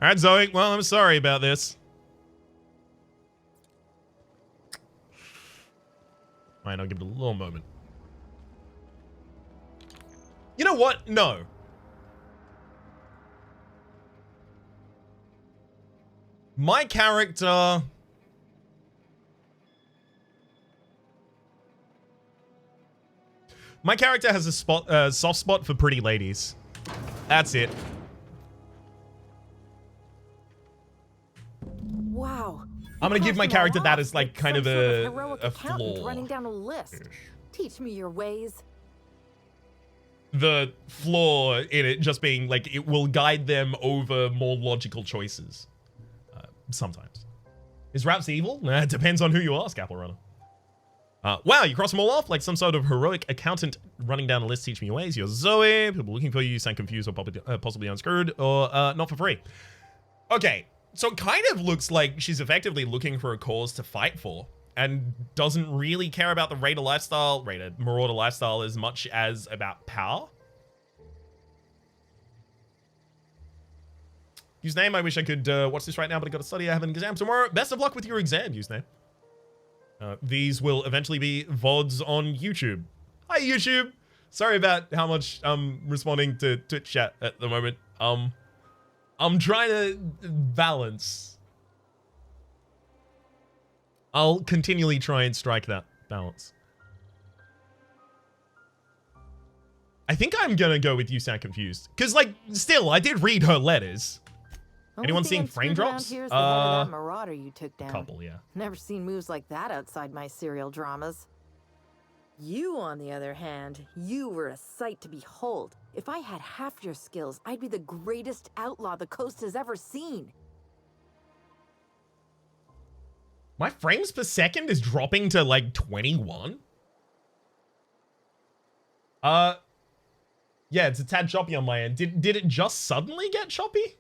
Alright, Zoe. Well, I'm sorry about this. Alright, I'll give it a little moment. You know what? No. My character... My character has a soft spot for pretty ladies. That's it. Wow. I'm gonna give my character that as like kind of a flaw. Running down a list. Teach me your ways. The flaw in it just being like it will guide them over more logical choices. Sometimes. Is Rhapsody evil? It depends on who you ask, Apple Runner. Wow, you cross them all off like some sort of heroic accountant running down a list. Teach me your ways. You're Zoe. People looking for you sound confused or possibly unscrewed or not for free. Okay, so it kind of looks like she's effectively looking for a cause to fight for and doesn't really care about the Marauder lifestyle as much as about power. Username, I wish I could watch this right now, but I gotta study. I have an exam tomorrow. Best of luck with your exam, username. These will eventually be VODs on YouTube. Hi, YouTube. Sorry about how much I'm responding to Twitch chat at the moment. I'm trying to balance. I'll continually try and strike that balance. I think I'm gonna go with you sound confused. Because, like, still, I did read her letters. Anyone seeing frame drops? Here's the head of that marauder you took down. Couple, yeah. Never seen moves like that outside my serial dramas. You, on the other hand, you were a sight to behold. If I had half your skills, I'd be the greatest outlaw the coast has ever seen. My frames per second is dropping to like 21. Yeah, it's a tad choppy on my end. Did it just suddenly get choppy?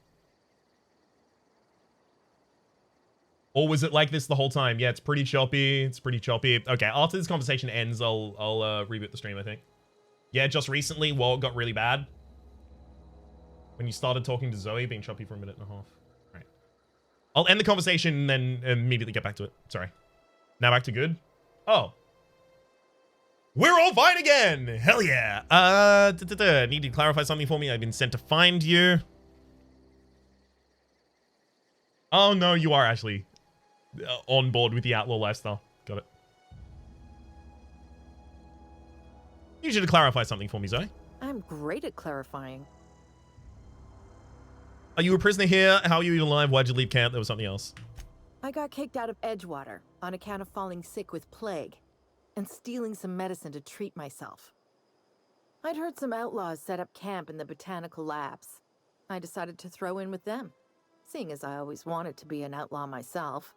Or was it like this the whole time? Yeah, it's pretty choppy. It's pretty choppy. Okay, after this conversation ends, I'll reboot the stream, I think. Yeah, just recently, it got really bad. When you started talking to Zoe, being choppy for a minute and a half. All right. I'll end the conversation and then immediately get back to it. Sorry. Now back to good. Oh. We're all fine again! Hell yeah! Need to clarify something for me. I've been sent to find you. Oh no, you are actually on board with the outlaw lifestyle. Got it. You should clarify something for me, Zoe. I'm great at clarifying. Are you a prisoner here? How are you even alive? Why'd you leave camp? There was something else. I got kicked out of Edgewater on account of falling sick with plague and stealing some medicine to treat myself. I'd heard some outlaws set up camp in the botanical labs. I decided to throw in with them, seeing as I always wanted to be an outlaw myself.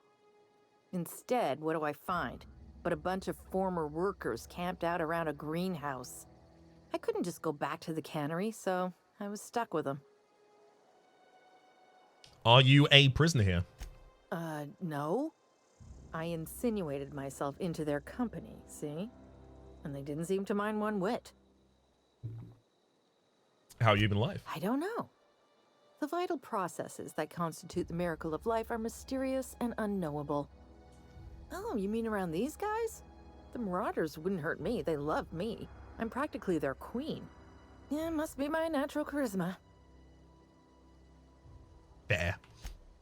Instead, what do I find but a bunch of former workers camped out around a greenhouse? I couldn't just go back to the cannery, so I was stuck with them. Are you a prisoner here? No. I insinuated myself into their company, see? And they didn't seem to mind one whit. How have you been alive? I don't know. The vital processes that constitute the miracle of life are mysterious and unknowable. Oh, you mean around these guys? The Marauders wouldn't hurt me. They love me. I'm practically their queen. Yeah, must be my natural charisma. There.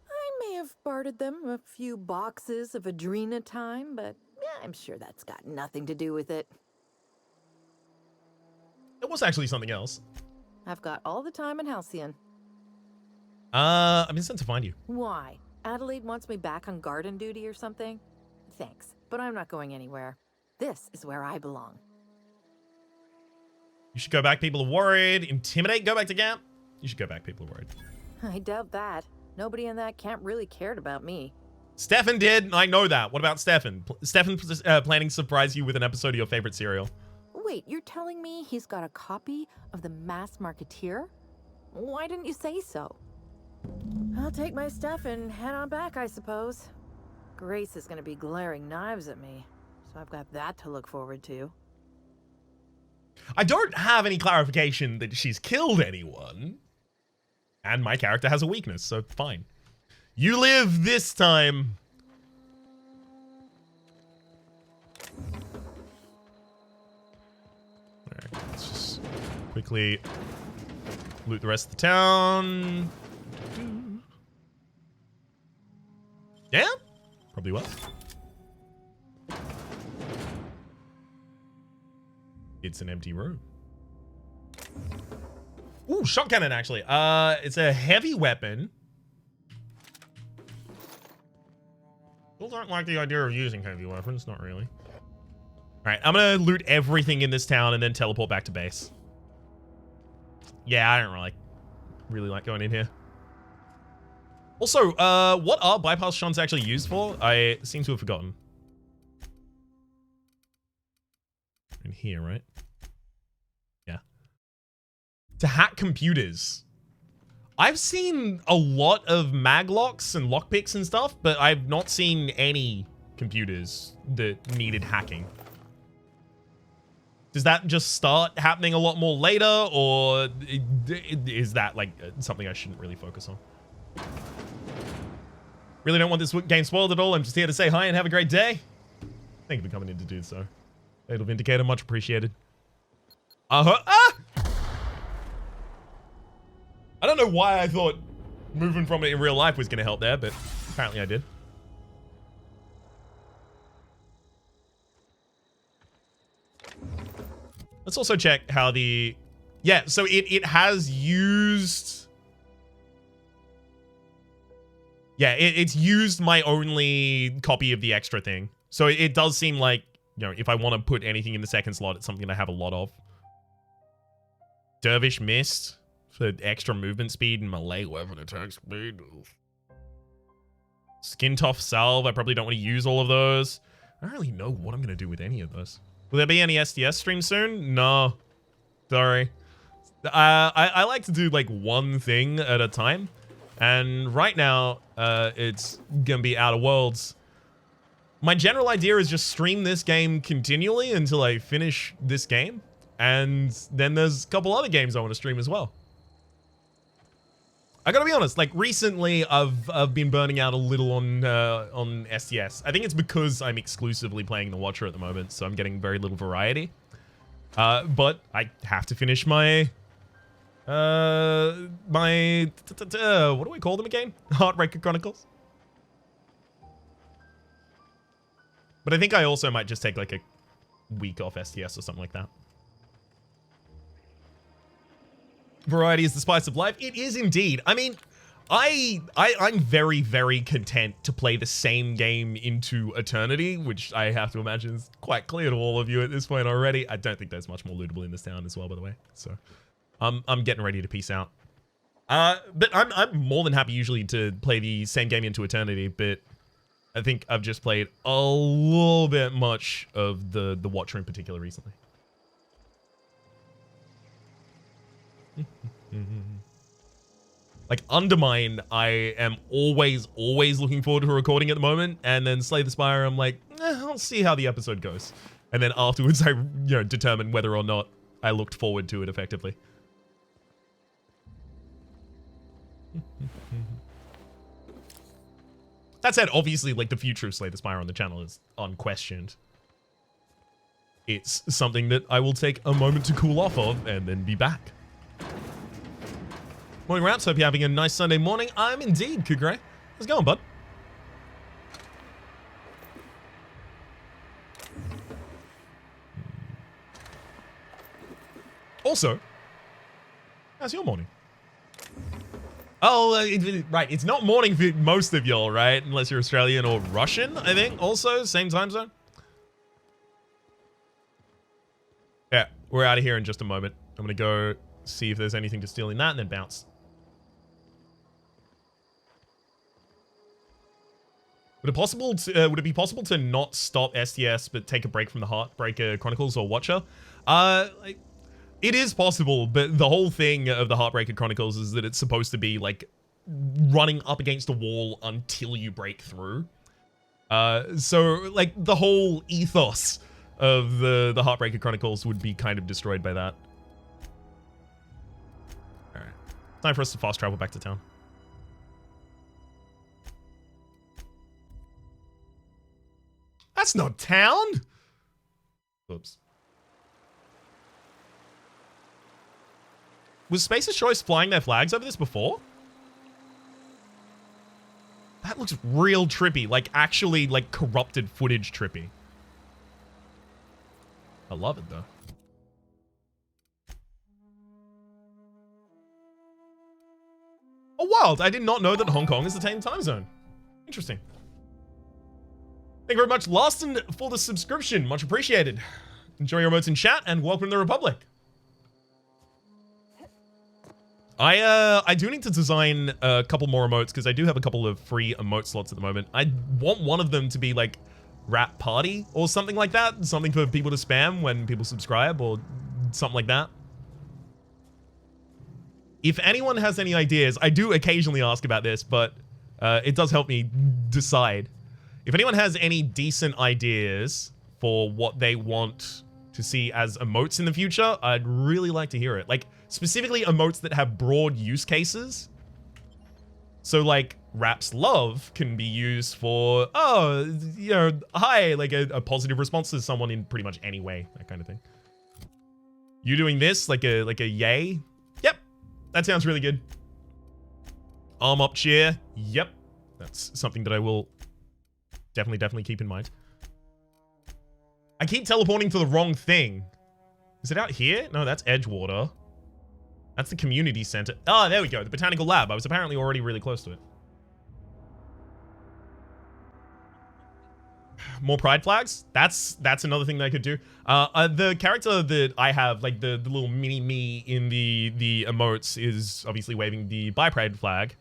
I may have bartered them a few boxes of Adrena time, but yeah, I'm sure that's got nothing to do with it. It was actually something else. I've got all the time in Halcyon. I've been sent to find you. Why? Adelaide wants me back on garden duty or something? Thanks, but I'm not going anywhere. This is where I belong. You should go back. People are worried. Intimidate. Go back to camp. You should go back. People are worried. I doubt that. Nobody in that camp really cared about me. Stefan did. I know that. What about Stefan? Stefan planning to surprise you with an episode of your favorite serial. Wait, you're telling me he's got a copy of The Masked Marketeer? Why didn't you say so? I'll take my stuff and head on back, I suppose. Grace is going to be glaring knives at me, so I've got that to look forward to. I don't have any clarification that she's killed anyone. And my character has a weakness, so fine. You live this time. Alright, let's just quickly loot the rest of the town. Yeah? Probably will. It's an empty room. Ooh, shot cannon, actually. It's a heavy weapon. People don't like the idea of using heavy weapons, not really. Alright, I'm gonna loot everything in this town and then teleport back to base. Yeah, I don't really like going in here. Also, what are bypass shunts actually used for? I seem to have forgotten. In here, right? Yeah. To hack computers. I've seen a lot of maglocks and lockpicks and stuff, but I've not seen any computers that needed hacking. Does that just start happening a lot more later, or is that like something I shouldn't really focus on? Really don't want this game spoiled at all. I'm just here to say hi and have a great day. Thank you for coming in to do so. Fatal Vindicator, much appreciated. Ah! I don't know why I thought moving from it in real life was going to help there, but apparently I did. Let's also check how the... Yeah, so it has used... Yeah, it's used my only copy of the extra thing. So it does seem like, you know, if I want to put anything in the second slot, it's something I have a lot of. Dervish Mist for extra movement speed and melee weapon attack speed. Skin Tough Salve, I probably don't want to use all of those. I don't really know what I'm going to do with any of those. Will there be any SDS stream soon? No. Sorry. I like to do like one thing at a time. And right now, it's going to be Outer Worlds. My general idea is just stream this game continually until I finish this game. And then there's a couple other games I want to stream as well. I gotta be honest, like recently I've been burning out a little on STS. I think it's because I'm exclusively playing the Watcher at the moment, so I'm getting very little variety. But I have to finish my what do we call them again? Heartbreaker Chronicles. But I think I also might just take like a week off STS or something like that. Variety is the spice of life. It is indeed. I mean, I'm very, very content to play the same game into eternity, which I have to imagine is quite clear to all of you at this point already. I don't think there's much more lootable in this town as well, by the way. So I'm getting ready to peace out. But I'm more than happy usually to play the same game into eternity, but I think I've just played a little bit much of the Watcher in particular recently. Like Undermine, I am always looking forward to recording at the moment, and then Slay the Spire, I'm like, I'll see how the episode goes, and then afterwards I, determine whether or not I looked forward to it effectively. That said, obviously, like the future of Slay the Spire on the channel is unquestioned. It's something that I will take a moment to cool off of and then be back. Morning, Raps. Hope you're having a nice Sunday morning. I'm indeed, Kugray. How's it going, bud? Also, how's your morning? Oh, right. It's not morning for most of y'all, right? Unless you're Australian or Russian, I think. Also, same time zone. Yeah, we're out of here in just a moment. I'm going to go see if there's anything to steal in that and then bounce. Would it be possible to not stop STS but take a break from the Heartbreaker Chronicles or Watcher? It is possible, but the whole thing of the Heartbreaker Chronicles is that it's supposed to be like running up against a wall until you break through. So like the whole ethos of the Heartbreaker Chronicles would be kind of destroyed by that. All right. Time for us to fast travel back to town. That's not town. Oops. Was Space's Choice flying their flags over this before? That looks real trippy. Like, actually, like, corrupted footage trippy. I love it, though. Oh, wild. I did not know that Hong Kong is the same time zone. Interesting. Thank you very much, Laston, for the subscription. Much appreciated. Enjoy your emotes in chat, and welcome to the Republic. I do need to design a couple more emotes, because I do have a couple of free emote slots at the moment. I want one of them to be, like, Rap Party, or something like that. Something for people to spam when people subscribe, or something like that. If anyone has any ideas, I do occasionally ask about this, but it does help me decide. If anyone has any decent ideas for what they want to see as emotes in the future, I'd really like to hear it. Like, specifically emotes that have broad use cases. So, like, Rap's Love can be used for, oh, you know, hi, like a positive response to someone in pretty much any way, that kind of thing. You doing this, like a yay? Yep, that sounds really good. Arm up cheer, yep. That's something that I will definitely keep in mind. I keep teleporting to the wrong thing. Is it out here? No, that's Edgewater. That's the community center. Oh, there we go. The botanical lab. I was apparently already really close to it. More pride flags? That's another thing that I could do. The character that I have, like the little mini me in the emotes, is obviously waving the bi pride flag.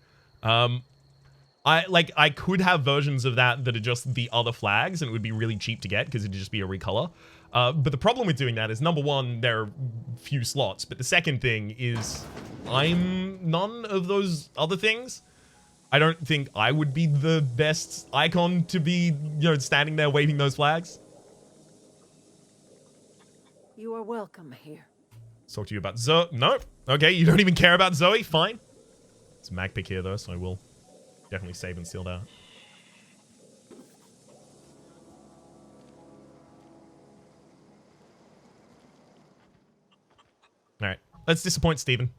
I could have versions of that are just the other flags, and it would be really cheap to get because it'd just be a recolor. But the problem with doing that is, number one, there are few slots. But the second thing is, I'm none of those other things. I don't think I would be the best icon to be, you know, standing there waving those flags. You are welcome here. Let's talk to you about Zoe. No. Okay, you don't even care about Zoe? Fine. It's a mag pick here, though, so I will definitely save and seal that. Alright, let's disappoint Steven.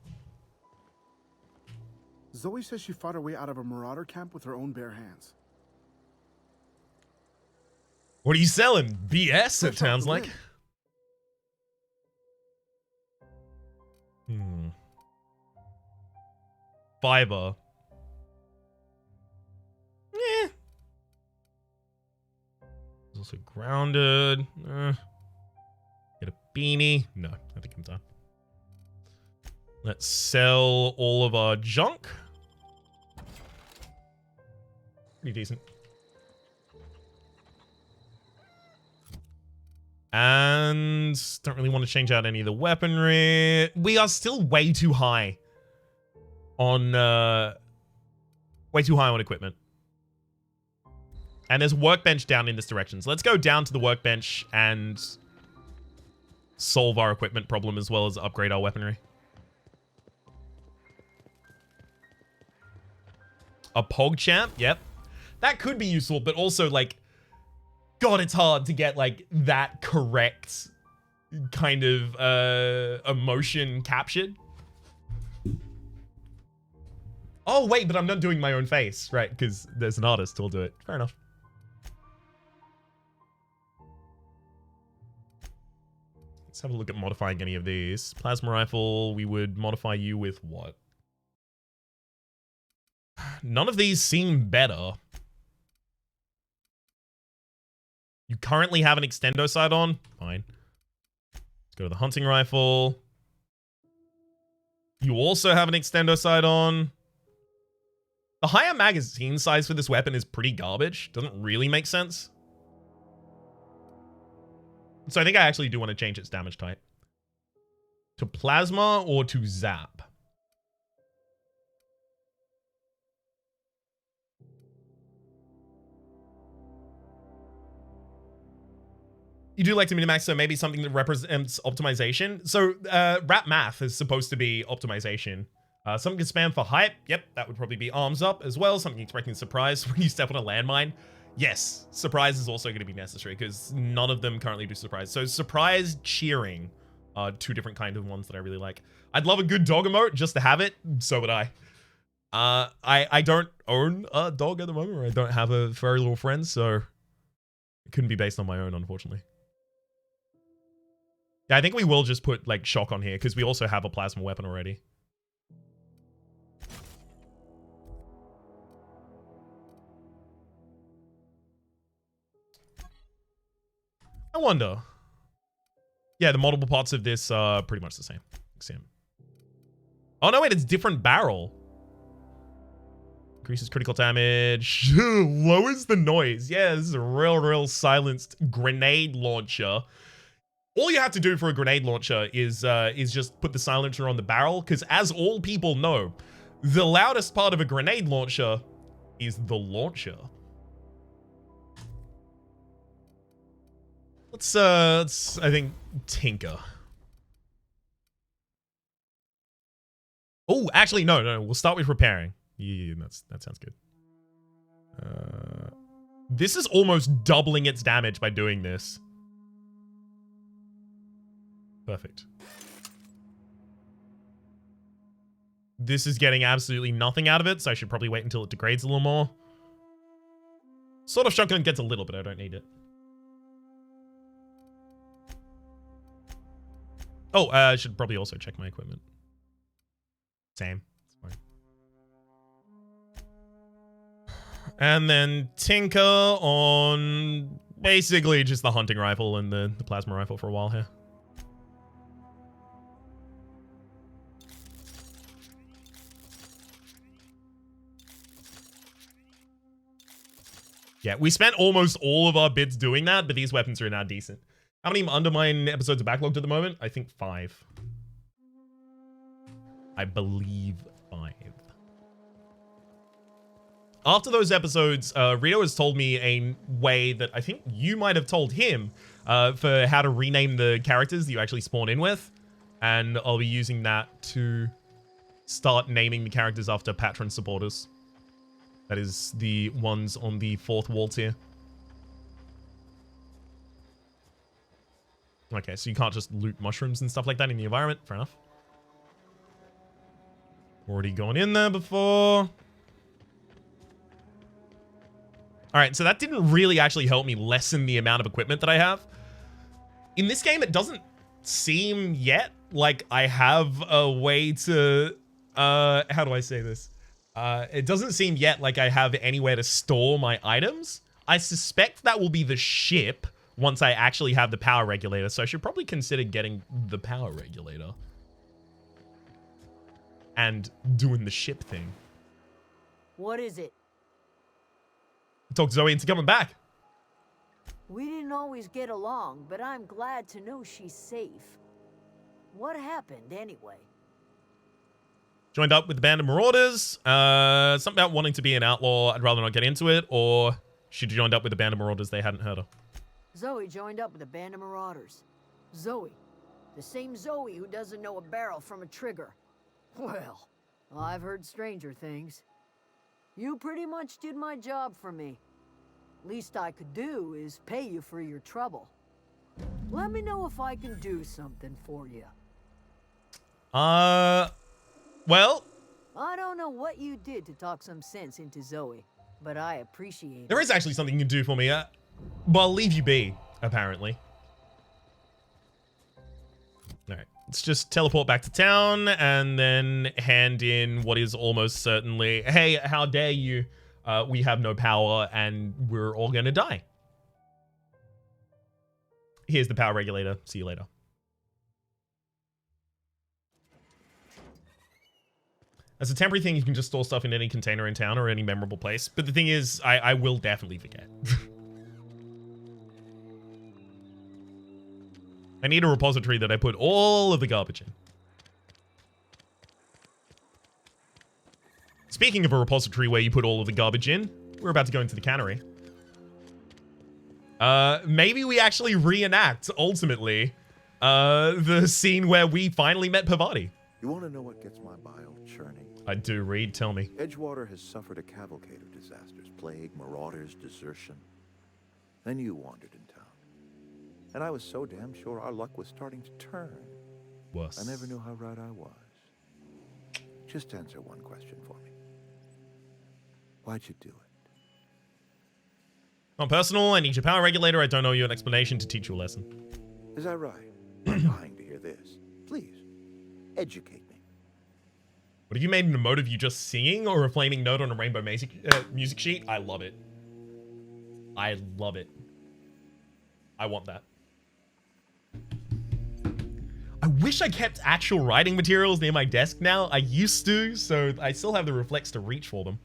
Zoe says she fought her way out of a marauder camp with her own bare hands. What are you selling? BS, it sounds like. Fiber. Eh. It's also grounded. Get a beanie. No, I think I'm done. Let's sell all of our junk. Pretty decent. And don't really want to change out any of the weaponry. We are still way too high on equipment. And there's a workbench down in this direction. So let's go down to the workbench and solve our equipment problem as well as upgrade our weaponry. A PogChamp? Yep. That could be useful, but also, like, God, it's hard to get, like, that correct kind of emotion captured. Oh, wait, but I'm not doing my own face, right? Because there's an artist who'll do it. Fair enough. Let's have a look at modifying any of these. Plasma rifle, we would modify you with what? None of these seem better. You currently have an extendo sight on? Fine. Let's go to the hunting rifle. You also have an extendo sight on. The higher magazine size for this weapon is pretty garbage. Doesn't really make sense. So I think I actually do want to change its damage type. To plasma or to zap? You do like to minimax, so maybe something that represents optimization. So rap math is supposed to be optimization. Something can spam for hype. Yep, that would probably be arms up as well. Something expecting surprise when you step on a landmine. Yes, surprise is also going to be necessary because none of them currently do surprise. So surprise cheering are two different kind of ones that I really like. I'd love a good dog emote just to have it. So would I. I don't own a dog at the moment, or I don't have a furry little friend, so it couldn't be based on my own, unfortunately. Yeah, I think we will just put like shock on here because we also have a plasma weapon already. I wonder. Yeah, the multiple parts of this are pretty much the same. Oh no, wait, it's different barrel. Increases critical damage. Lowers the noise. Yeah, this is a real silenced grenade launcher. All you have to do for a grenade launcher is just put the silencer on the barrel, because as all people know, the loudest part of a grenade launcher is the launcher. Let's I think tinker. Oh, actually no, we'll start with repairing. Yeah, that sounds good. This is almost doubling its damage by doing this. Perfect. This is getting absolutely nothing out of it, so I should probably wait until it degrades a little more. Sort of shotgun gets a little, but I don't need it. Oh, I should probably also check my equipment. Same. It's fine. And then tinker on basically just the hunting rifle and the plasma rifle for a while here. Yeah, we spent almost all of our bids doing that, but these weapons are now decent. How many Undermine episodes are backlogged at the moment? I think 5. I believe 5. After those episodes, Rito has told me a way that I think you might have told him for how to rename the characters that you actually spawn in with. And I'll be using that to start naming the characters after patron supporters. That is the ones on the 4th wall tier. Okay, so you can't just loot mushrooms and stuff like that in the environment. Fair enough. Already gone in there before. Alright, so that didn't really actually help me lessen the amount of equipment that I have. In this game, it doesn't seem yet like I have a way to... how do I say this? It doesn't seem yet like I have anywhere to store my items. I suspect that will be the ship once I actually have the power regulator, so I should probably consider getting the power regulator and doing the ship thing. What is it? Talk Zoe into coming back. We didn't always get along, but I'm glad to know she's safe. What happened anyway? Joined up with the band of marauders. Something about wanting to be an outlaw. I'd rather not get into it. Or she joined up with the band of marauders they hadn't heard of. Zoe joined up with a band of marauders. Zoe. The same Zoe who doesn't know a barrel from a trigger. Well, I've heard stranger things. You pretty much did my job for me. Least I could do is pay you for your trouble. Let me know if I can do something for you. Well, I don't know what you did to talk some sense into Zoe, but I appreciate it. there is actually something you can do for me. But I'll leave you be, apparently. Alright, let's just teleport back to town and then hand in what is almost certainly, hey, how dare you? We have no power and we're all gonna die. Here's the power regulator. See you later. As a temporary thing, you can just store stuff in any container in town or any memorable place. But the thing is, I will definitely forget. I need a repository that I put all of the garbage in. Speaking of a repository where you put all of the garbage in, we're about to go into the cannery. Maybe we actually reenact, ultimately, the scene where we finally met Pavati. You want to know what gets my bile churning? I do, Reed. Tell me. Edgewater has suffered a cavalcade of disasters. Plague, marauders, desertion. Then you wandered in town. And I was so damn sure our luck was starting to turn. Worse. I never knew how right I was. Just answer one question for me. Why'd you do it? Not personal. I need your power regulator. I don't owe you an explanation to teach you a lesson. Is that right? I'm dying to hear this. Please, educate me. What have you made an emote of you just singing or a flaming note on a rainbow music sheet? I love it. I love it. I want that. I wish I kept actual writing materials near my desk now. I used to, so I still have the reflex to reach for them.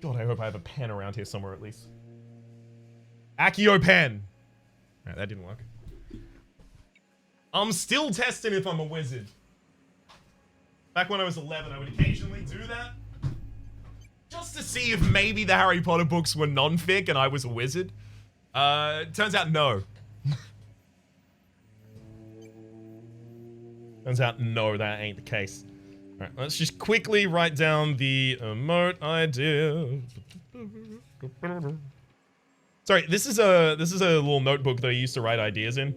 God, I hope I have a pen around here somewhere at least. Accio pen. Alright, that didn't work. I'm still testing if I'm a wizard. Back when I was 11, I would occasionally do that. Just to see if maybe the Harry Potter books were non-fic and I was a wizard. Turns out no. Turns out no, that ain't the case. Alright, let's just quickly write down the emote idea. Sorry, this is a little notebook that I used to write ideas in.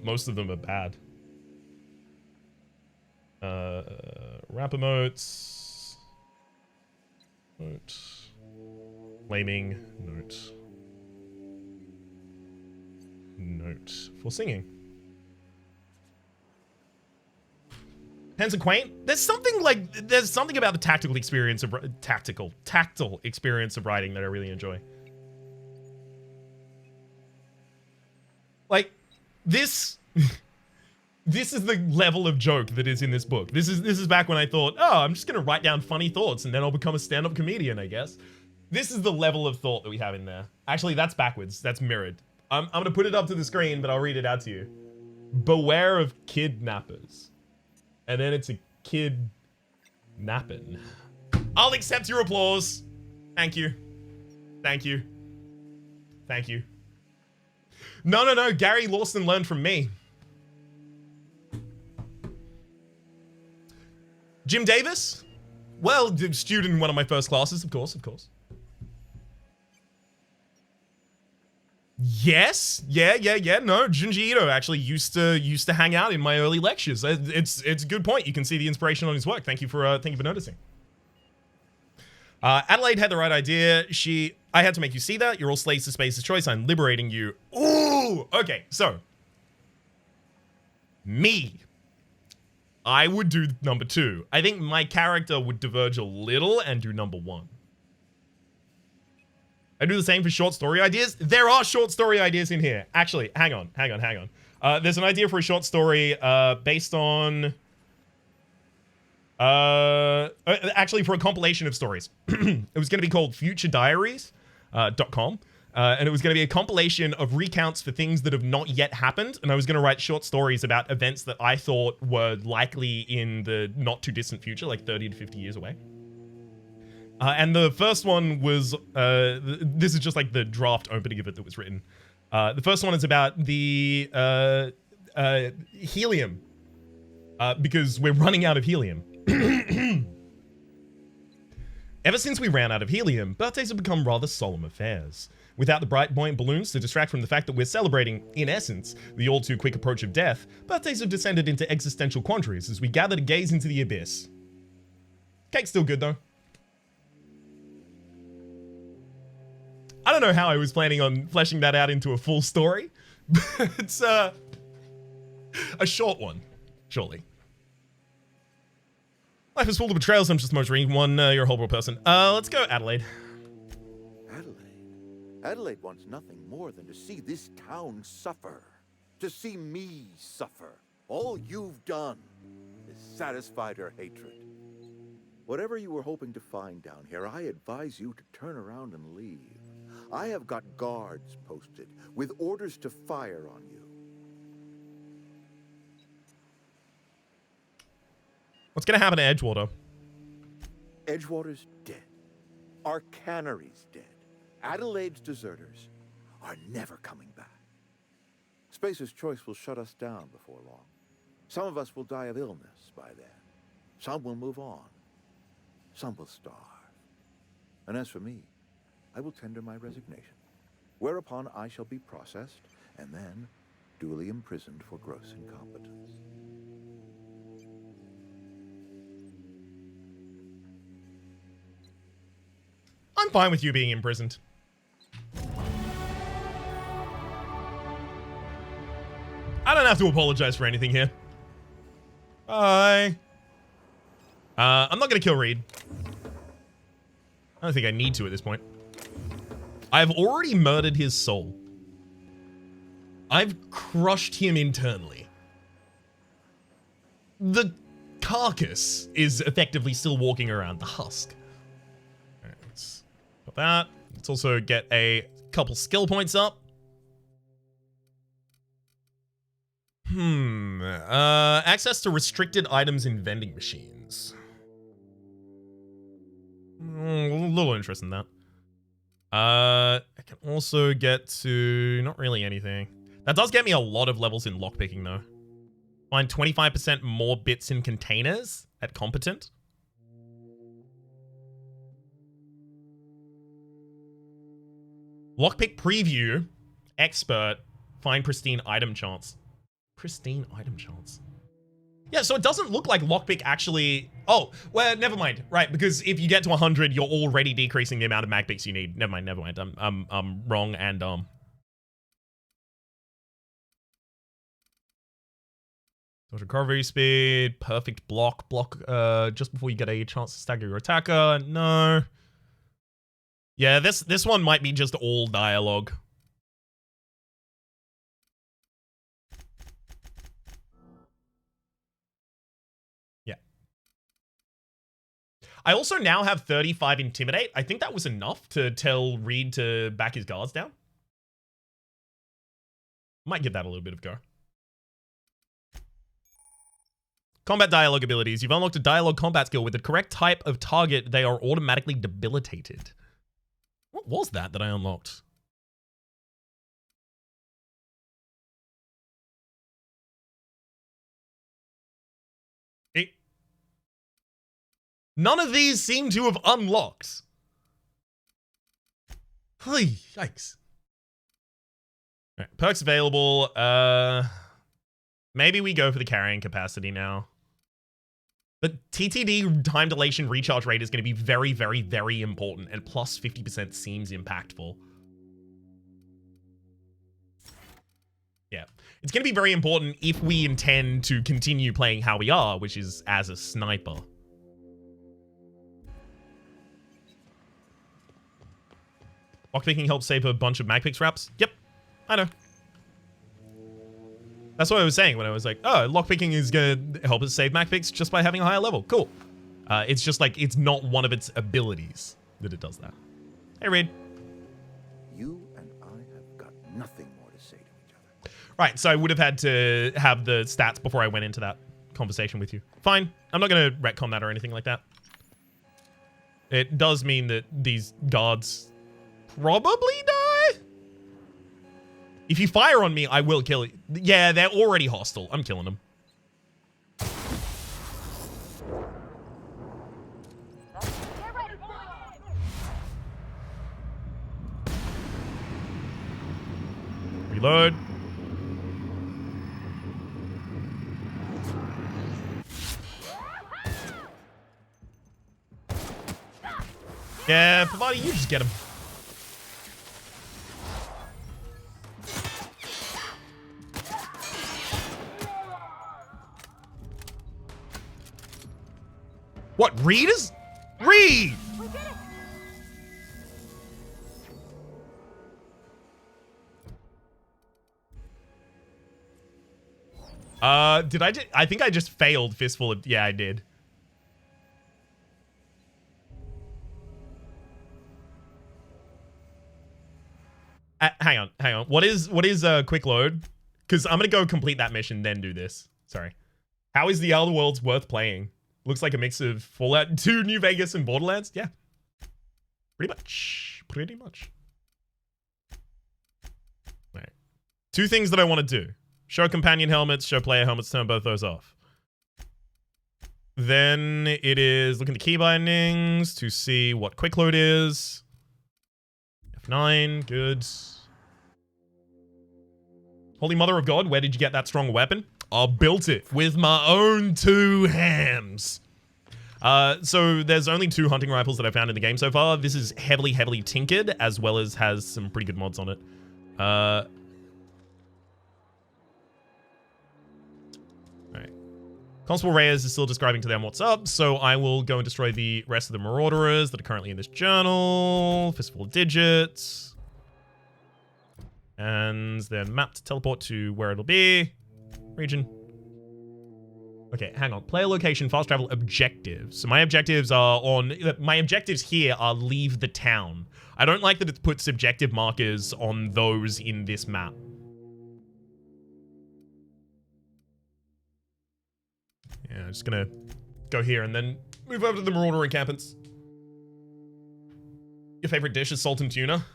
Most of them are bad. Rap emotes. Note. Flaming note. Note for singing. Pens are quaint. There's something about the tactile experience of tactile experience of writing that I really enjoy. Like this this is the level of joke that is in this book. This is back when I thought, oh, I'm just gonna write down funny thoughts and then I'll become a stand-up comedian, I guess. This is the level of thought that we have in there. Actually, that's backwards. That's mirrored. I'm gonna put it up to the screen, but I'll read it out to you. Beware of kidnappers. And then it's a kid napping. I'll accept your applause. Thank you. Thank you. Thank you. No. Gary Lawson learned from me. Jim Davis? Well, student in one of my first classes, of course. Yes. Yeah. No, Junji Ito actually used to hang out in my early lectures. It's a good point. You can see the inspiration on his work. Thank you for noticing. Adelaide had the right idea. I had to make you see that. You're all slaves to space's choice. I'm liberating you. Ooh. Okay. So, me. I would do number 2. I think my character would diverge a little and do number 1. I do the same for short story ideas. There are short story ideas in here. Actually, hang on. There's an idea for a short story based on... actually, for a compilation of stories. It was going to be called futurediaries.com. And it was going to be a compilation of recounts for things that have not yet happened. And I was going to write short stories about events that I thought were likely in the not too distant future, like 30 to 50 years away. And the first one was, this is just like the draft opening of it that was written. The first one is about the helium, because we're running out of helium. Ever since we ran out of helium, birthdays have become rather solemn affairs. Without the bright, buoyant balloons to distract from the fact that we're celebrating, in essence, the all-too-quick approach of death, birthdays have descended into existential quandaries as we gather to gaze into the abyss. Cake's still good, though. I don't know how I was planning on fleshing that out into a full story, but it's a short one, surely. Life is full of betrayals. I'm just motoring one. You're a horrible person. Let's go, Adelaide. Adelaide wants nothing more than to see this town suffer. To see me suffer. All you've done is satisfied her hatred. Whatever you were hoping to find down here, I advise you to turn around and leave. I have got guards posted with orders to fire on you. What's gonna happen to Edgewater? Edgewater's dead. Our cannery's dead. Adelaide's deserters are never coming back. Spacer's choice will shut us down before long. Some of us will die of illness by then. Some will move on. Some will starve. And as for me, I will tender my resignation, whereupon I shall be processed and then duly imprisoned for gross incompetence. I'm fine with you being imprisoned. I don't have to apologize for anything here. Bye. I'm not gonna kill Reed. I don't think I need to at this point. I've already murdered his soul. I've crushed him internally. The carcass is effectively still walking around, the husk. Alright, let's got that. Let's also get a couple skill points up. Access to restricted items in vending machines. A little interest in that. I can also get to not really anything. That does get me a lot of levels in lockpicking though. Find 25% more bits in containers at competent. Lockpick preview, expert, find pristine item chance. Pristine item chance. Yeah, so it doesn't look like lockpick actually... Oh, well, never mind. Right, because if you get to 100, you're already decreasing the amount of mag picks you need. Never mind. I'm wrong and Social recovery speed, perfect block just before you get a chance to stagger your attacker. No. Yeah, this one might be just all dialogue. I also now have 35 Intimidate. I think that was enough to tell Reed to back his guards down. Might give that a little bit of a go. Combat dialogue abilities. You've unlocked a dialogue combat skill. With the correct type of target, they are automatically debilitated. What was that I unlocked? None of these seem to have unlocked. Holy yikes. All right, perks available. Maybe we go for the carrying capacity now. But TTD time dilation recharge rate is going to be very, very, very important, and plus 50% seems impactful. Yeah, it's going to be very important if we intend to continue playing how we are, which is as a sniper. Lockpicking helps save a bunch of mag picks wraps. Yep, I know. That's what I was saying when I was like, oh, lockpicking is going to help us save mag picks just by having a higher level. Cool. It's just like, it's not one of its abilities that it does that. Hey, Reed. You and I have got nothing more to say to each other. Right, so I would have had to have the stats before I went into that conversation with you. Fine. I'm not going to retcon that or anything like that. It does mean that these guards probably die. If you fire on me, I will kill you. Yeah, they're already hostile. I'm killing them. Reload. Yeah, Pavati, you just get him. What, Reed is? Reed! Did I think I just failed Fistful of... Yeah, I did. Hang on. What is quick load? Because I'm gonna go complete that mission, then do this. Sorry. How is the Outer Worlds worth playing? Looks like a mix of Fallout 2, New Vegas, and Borderlands. Yeah. Pretty much. Pretty much. Right. Two things that I want to do. Show companion helmets, show player helmets, turn both those off. Then it is look at the key bindings to see what quick load is. F9, good. Holy Mother of God, where did you get that strong weapon? I built it with my own 2 hands. So there's only 2 hunting rifles that I found in the game so far. This is heavily, heavily tinkered, as well as has some pretty good mods on it. Alright. Constable Reyes is still describing to them what's up, so I will go and destroy the rest of the Marauders that are currently in this journal. Fistful of digits. And then map to teleport to where it'll be. Region. Okay, hang on. Player location, fast travel, objectives. So my objectives are on... My objectives here are leave the town. I don't like that it puts objective markers on those in this map. Yeah, I'm just gonna go here and then move over to the Marauder encampments. Your favorite dish is salt and tuna?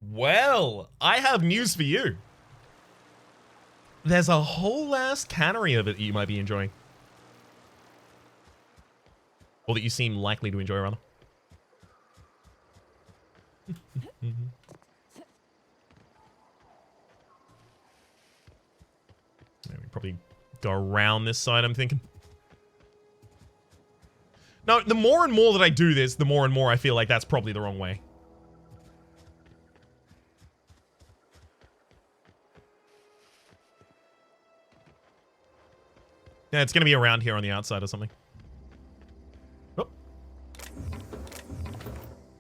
Well, I have news for you. There's a whole ass cannery of it that you might be enjoying. Or that you seem likely to enjoy, rather. We probably go around this side, I'm thinking. No, the more and more that I do this, the more and more I feel like that's probably the wrong way. Yeah, it's going to be around here on the outside or something. Oh.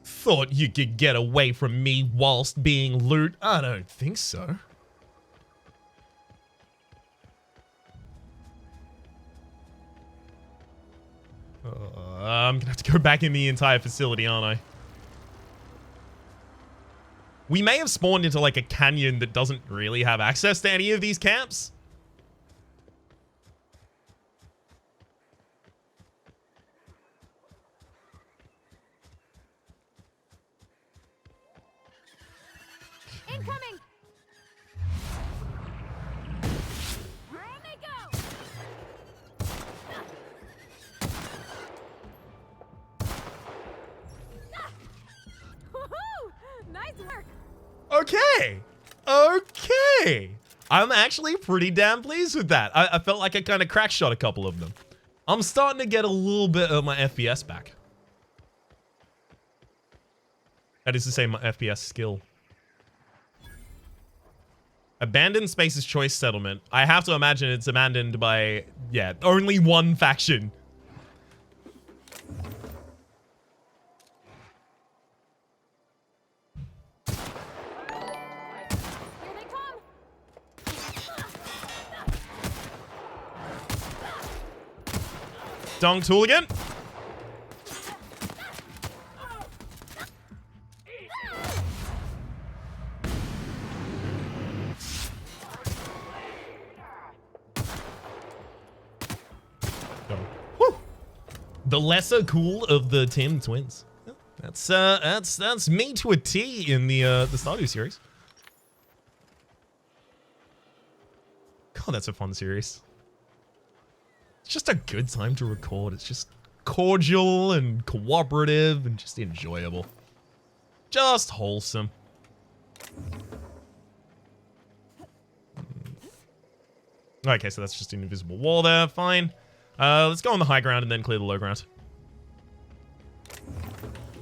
Thought you could get away from me whilst being loot? I don't think so. I'm going to have to go back in the entire facility, aren't I? We may have spawned into like a canyon that doesn't really have access to any of these camps. Incoming! Here they go! Woohoo! Nice work! Okay. Okay. I'm actually pretty damn pleased with that. I felt like I kind of crack shot a couple of them. I'm starting to get a little bit of my FPS back. That is to say, my FPS skill. Abandoned Space's Choice Settlement. I have to imagine it's abandoned by, yeah, only one faction. Here they come! Dong tool again. The lesser cool of the Tim twins. That's me to a T in the Stardew series. God, that's a fun series. It's just a good time to record. It's just cordial and cooperative and just enjoyable. Just wholesome. Okay, so that's just an invisible wall there. Fine. Let's go on the high ground and then clear the low ground.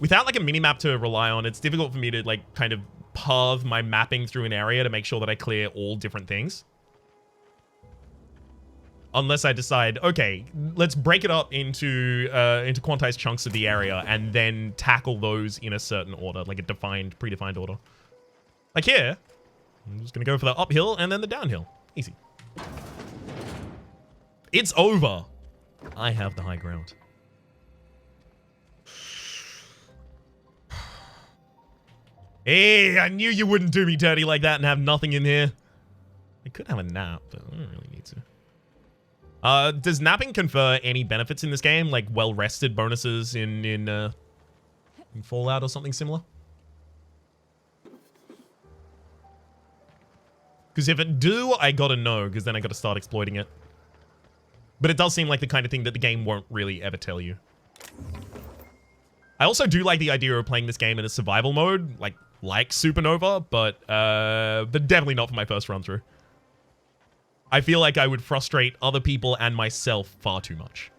Without like a mini-map to rely on, it's difficult for me to like kind of path my mapping through an area to make sure that I clear all different things. Unless I decide, okay, let's break it up into quantized chunks of the area and then tackle those in a certain order, like a predefined order. Like here, I'm just gonna go for the uphill and then the downhill. Easy. It's over. I have the high ground. Hey, I knew you wouldn't do me dirty like that and have nothing in here. I could have a nap, but I don't really need to. Does napping confer any benefits in this game? Like well-rested bonuses in Fallout or something similar? Because if it do, I gotta know, because then I gotta start exploiting it. But it does seem like the kind of thing that the game won't really ever tell you. I also do like the idea of playing this game in a survival mode, like Supernova, but definitely not for my first run through. I feel like I would frustrate other people and myself far too much.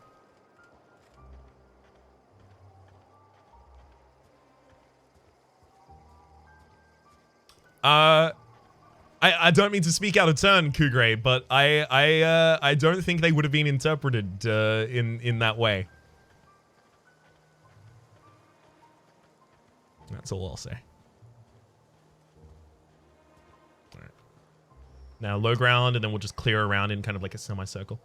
I don't mean to speak out of turn, Kugray, but I don't think they would have been interpreted in that way. That's all I'll say. All right. Now low ground, and then we'll just clear around in kind of like a semicircle.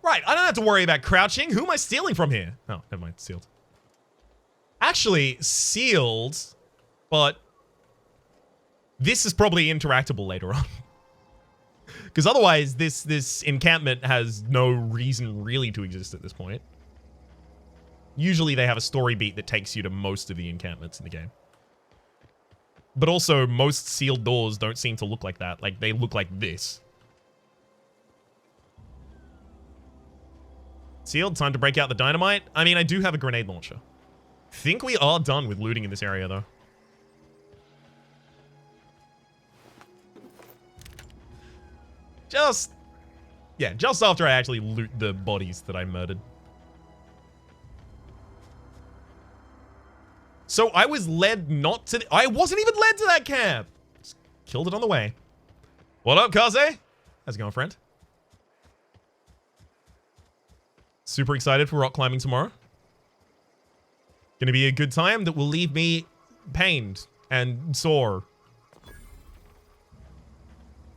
Right, I don't have to worry about crouching. Who am I stealing from here? Oh, never mind, sealed. Actually, sealed, but this is probably interactable later on. Because otherwise, this encampment has no reason really to exist at this point. Usually they have a story beat that takes you to most of the encampments in the game. But also, most sealed doors don't seem to look like that. Like, they look like this. Sealed, time to break out the dynamite. I mean, I do have a grenade launcher. Think we are done with looting in this area, though. Just after I actually loot the bodies that I murdered. So I was led not to... I wasn't even led to that camp. Just killed it on the way. What up, Kaze? How's it going, friend? Super excited for rock climbing tomorrow. Gonna be a good time that will leave me pained and sore.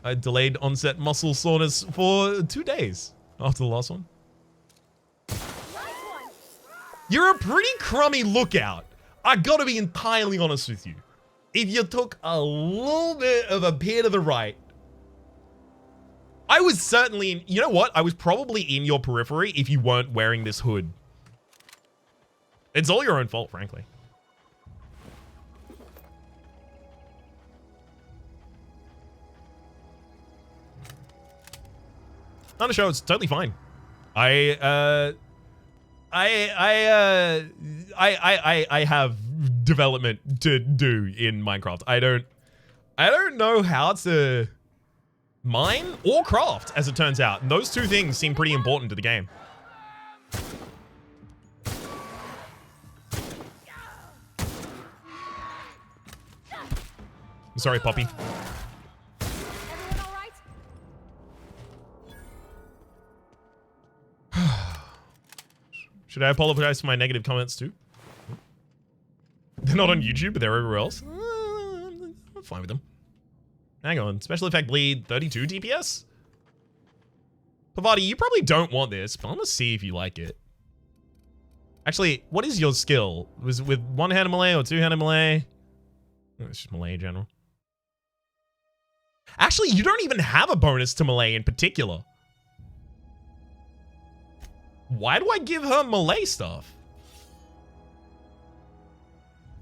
I delayed onset muscle soreness for 2 days after the last one. You're a pretty crummy lookout. I gotta be entirely honest with you. If you took a little bit of a peer to the right, I was certainly in, you know what? I was probably in your periphery if you weren't wearing this hood. It's all your own fault, frankly. On the show, it's totally fine. I have development to do in Minecraft. I don't know how to mine or craft, as it turns out. And those two things seem pretty important to the game. I'm sorry, puppy. Everyone all right? Should I apologize for my negative comments too? They're not on YouTube, but they're everywhere else. I'm fine with them. Hang on. Special effect bleed, 32 DPS? Pavati, you probably don't want this, but I'm gonna see if you like it. Actually, what is your skill? Was it with one-handed melee or two-handed melee? Oh, it's just melee in general. Actually, you don't even have a bonus to melee in particular. Why do I give her melee stuff?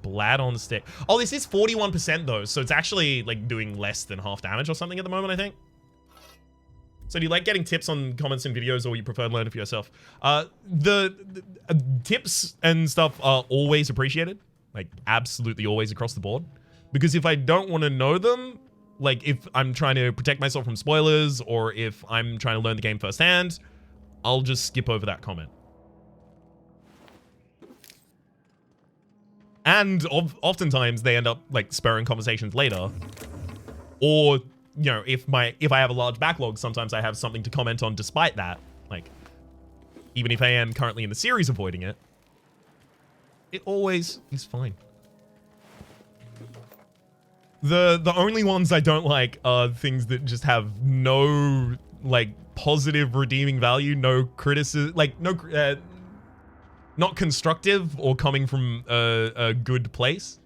Blad on the stick. Oh, this is 41% though, so it's actually like doing less than half damage or something at the moment, I think. So do you like getting tips on comments and videos, or you prefer to learn it for yourself? The tips and stuff are always appreciated. Like, absolutely always across the board. Because if I don't want to know them, like if I'm trying to protect myself from spoilers, or if I'm trying to learn the game firsthand, I'll just skip over that comment. And oftentimes they end up like spurring conversations later. Or, you know, if I have a large backlog, sometimes I have something to comment on despite that. Like, even if I am currently in the series avoiding it, it always is fine. The only ones I don't like are things that just have no like positive redeeming value, no criticism, like no not constructive or coming from a good place.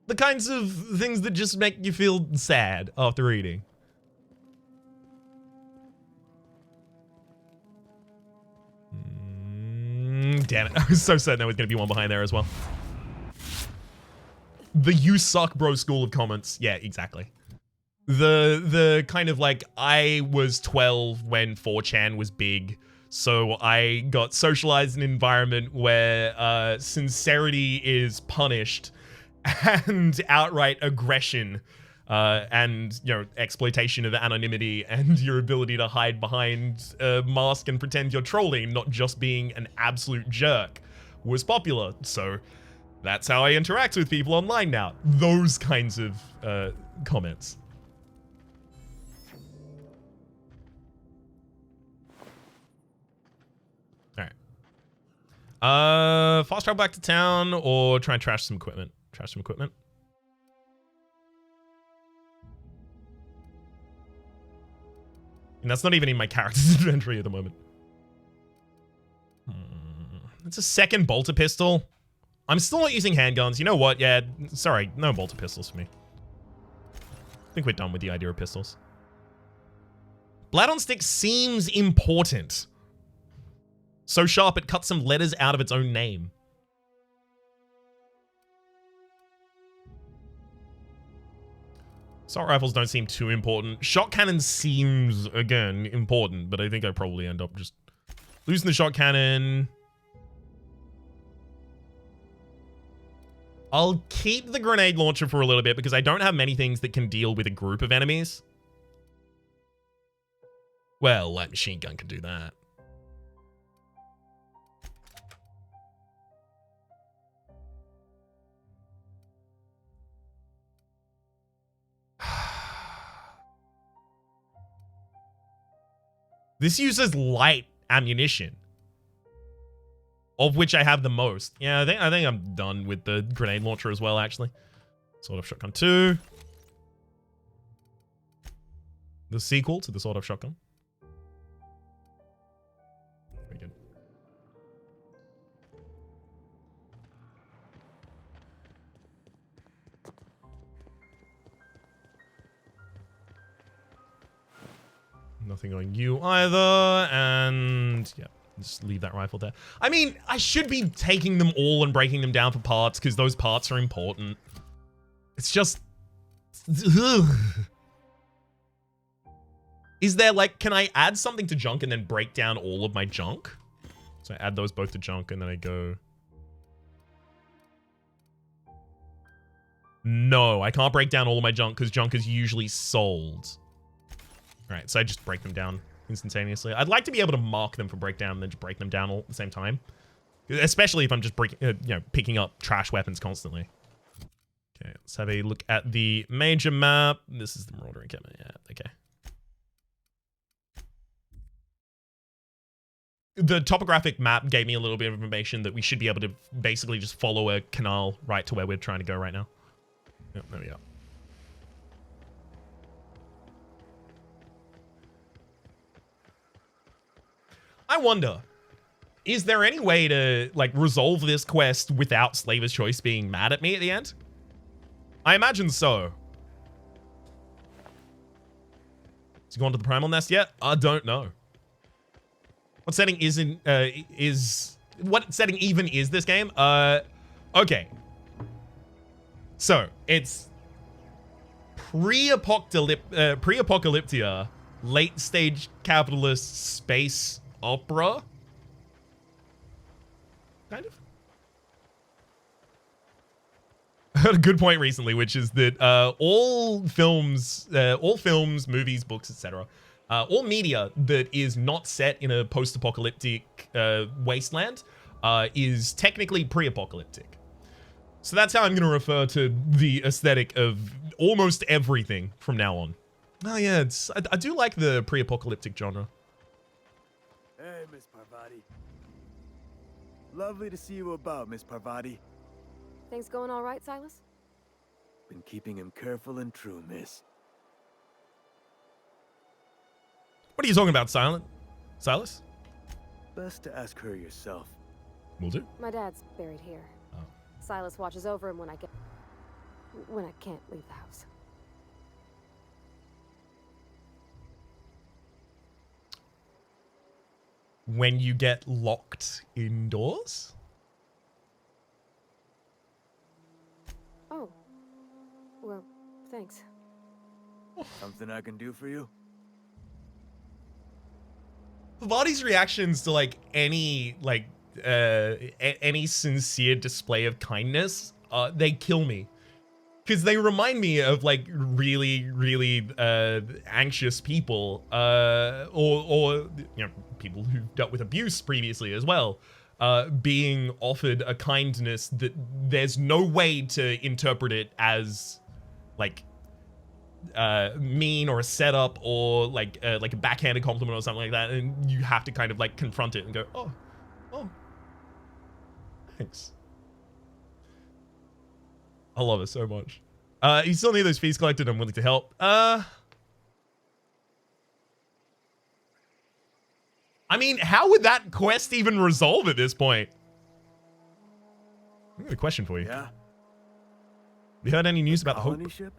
The kinds of things that just make you feel sad after reading. damn it. I was so certain there was going to be one behind there as well. The "you suck, bro" school of comments. Yeah, exactly. The kind of like, I was 12 when 4chan was big, so I got socialized in an environment where sincerity is punished and outright aggression and, you know, exploitation of anonymity and your ability to hide behind a mask and pretend you're trolling, not just being an absolute jerk, was popular. So that's how I interact with people online now. Those kinds of comments. Fast travel back to town or try and trash some equipment. Trash some equipment. And that's not even in my character's inventory at the moment. It's a second bolter pistol. I'm still not using handguns. You know what? Yeah, sorry. No bolter pistols for me. I think we're done with the idea of pistols. Blood on stick seems important. So sharp it cuts some letters out of its own name. Assault rifles don't seem too important. Shot cannon seems, again, important, but I think I probably end up just losing the shot cannon. I'll keep the grenade launcher for a little bit because I don't have many things that can deal with a group of enemies. Well, light machine gun can do that. This uses light ammunition, of which I have the most. Yeah, I think I'm done with the grenade launcher as well, actually. Sword of Shotgun 2. The sequel to the Sword of Shotgun. Very good. Nothing on you either, and yeah, just leave that rifle there. I mean, I should be taking them all and breaking them down for parts because those parts are important. It's just... Ugh. Is there like, can I add something to junk and then break down all of my junk? So I add those both to junk and then I go... No, I can't break down all of my junk because junk is usually sold. Alright, so I just break them down instantaneously. I'd like to be able to mark them for breakdown and then just break them down all at the same time. Especially if I'm just picking up trash weapons constantly. Okay, let's have a look at the major map. This is the Marauder encampment. Yeah, okay. The topographic map gave me a little bit of information that we should be able to basically just follow a canal right to where we're trying to go right now. Yep, there we go. I wonder, is there any way to, like, resolve this quest without Slaver's Choice being mad at me at the end? I imagine so. Has he gone to the Primal Nest yet? I don't know. What setting what setting even is this game? Okay. So, it's pre-apocalyptia, late stage capitalist space opera, kind of. I heard a good point recently, which is that all films, movies, books, etc., all media that is not set in a post-apocalyptic wasteland is technically pre-apocalyptic. So that's how I'm going to refer to the aesthetic of almost everything from now on. Oh yeah, I do like the pre-apocalyptic genre. Hey, Miss Parvati. Lovely to see you about, Miss Parvati. Things going all right, Silas? Been keeping him careful and true, miss. What are you talking about, Silas? Best to ask her yourself. Will do. My dad's buried here. Oh. Silas watches over him when I can't leave the house. when you get locked indoors. Oh. Well, thanks. Something I can do for you? Vodi's reactions to like any any sincere display of kindness, they kill me. Because they remind me of like really anxious people, or you know, people who've dealt with abuse previously as well, being offered a kindness that there's no way to interpret it as like mean or a setup or like a backhanded compliment or something like that, and you have to kind of like confront it and go, oh, thanks. I love it so much. You still need those fees collected. I'm willing to help. I mean, how would that quest even resolve at this point? I got a question for you. Yeah? You heard any news about the Hope? Colony ship?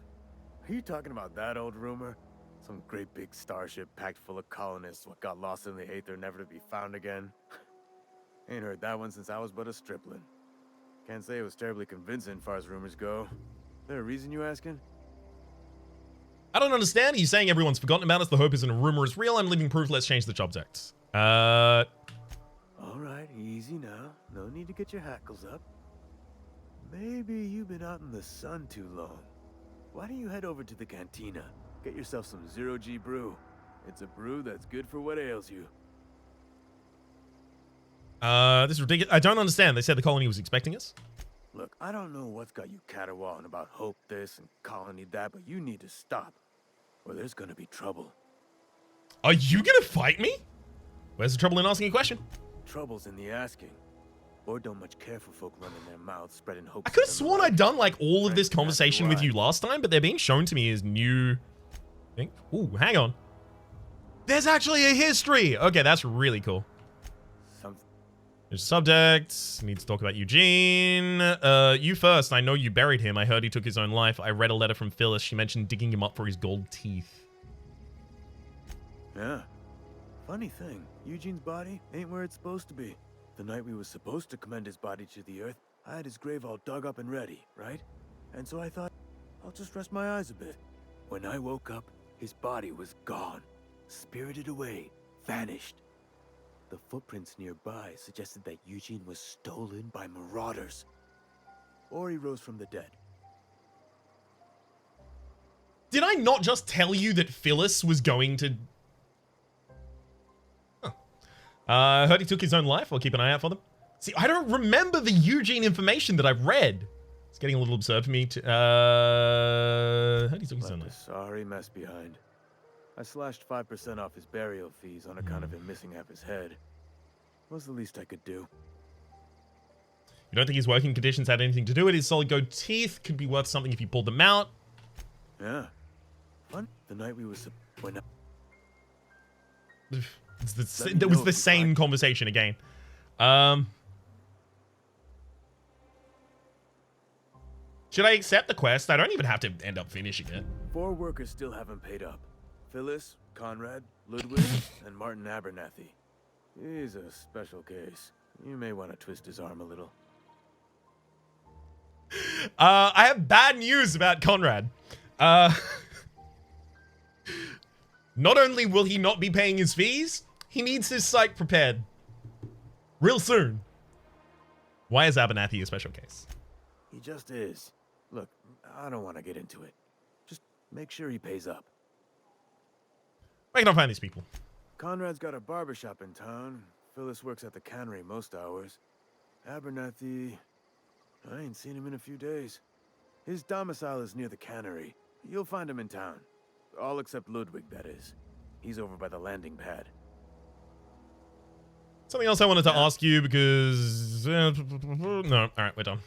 Are you talking about that old rumor? Some great big starship packed full of colonists what got lost in the aether never to be found again? Ain't heard that one since I was but a stripling. Can't say it was terribly convincing far as rumors go. There a reason you asking? I don't understand. Are you saying everyone's forgotten about us? The Hope isn't a rumor, is real. I'm living proof. Let's change the subject. Alright, easy now. No need to get your hackles up. Maybe you've been out in the sun too long. Why don't you head over to the cantina? Get yourself some zero-G brew. It's a brew that's good for what ails you. This is ridiculous. I don't understand. They said the colony was expecting us. Look, I don't know what's got you caterwauling about Hope this and Colony that, but you need to stop, or there's gonna be trouble. Are you gonna fight me? Where's the trouble in asking a question? Trouble's in the asking. Or don't much care for folk running their mouths, spreading hope. I could have sworn I'd done like all of this conversation with you last time, but they're being shown to me as new. Ooh, hang on. There's actually a history. Okay, that's really cool. There's subject. Need to talk about Eugene. You first. I know you buried him. I heard he took his own life. I read a letter from Phyllis. She mentioned digging him up for his gold teeth. Yeah. Funny thing, Eugene's body ain't where it's supposed to be. The night we was supposed to commend his body to the earth, I had his grave all dug up and ready, right? And so I thought, I'll just rest my eyes a bit. When I woke up, his body was gone. Spirited away. Vanished. The footprints nearby suggested that Eugene was stolen by marauders. Or he rose from the dead. Did I not just tell you that Phyllis was going to... heard he took his own life. I'll keep an eye out for them. See, I don't remember the Eugene information that I've read. It's getting a little absurd for me to... heard he took his own life. Sorry mess behind. I slashed 5% off his burial fees on account of him missing half his head. Was the least I could do. You don't think his working conditions had anything to do with it? His solid gold teeth could be worth something if you pulled them out. Yeah. Fun. The night we was... When That was the same conversation again. Should I accept the quest? I don't even have to end up finishing it. 4 workers still haven't paid up. Phyllis, Conrad, Ludwig, and Martin Abernathy. He's a special case. You may want to twist his arm a little. I have bad news about Conrad. Not only will he not be paying his fees, he needs his psych prepared. Real soon. Why is Abernathy a special case? He just is. Look, I don't want to get into it. Just make sure he pays up. Where can I find these people? Conrad's got a barbershop in town. Phyllis works at the cannery most hours. Abernathy... I ain't seen him in a few days. His domicile is near the cannery. You'll find him in town. All except Ludwig, that is. He's over by the landing pad. Something else I wanted to ask you because... no, alright, we're done.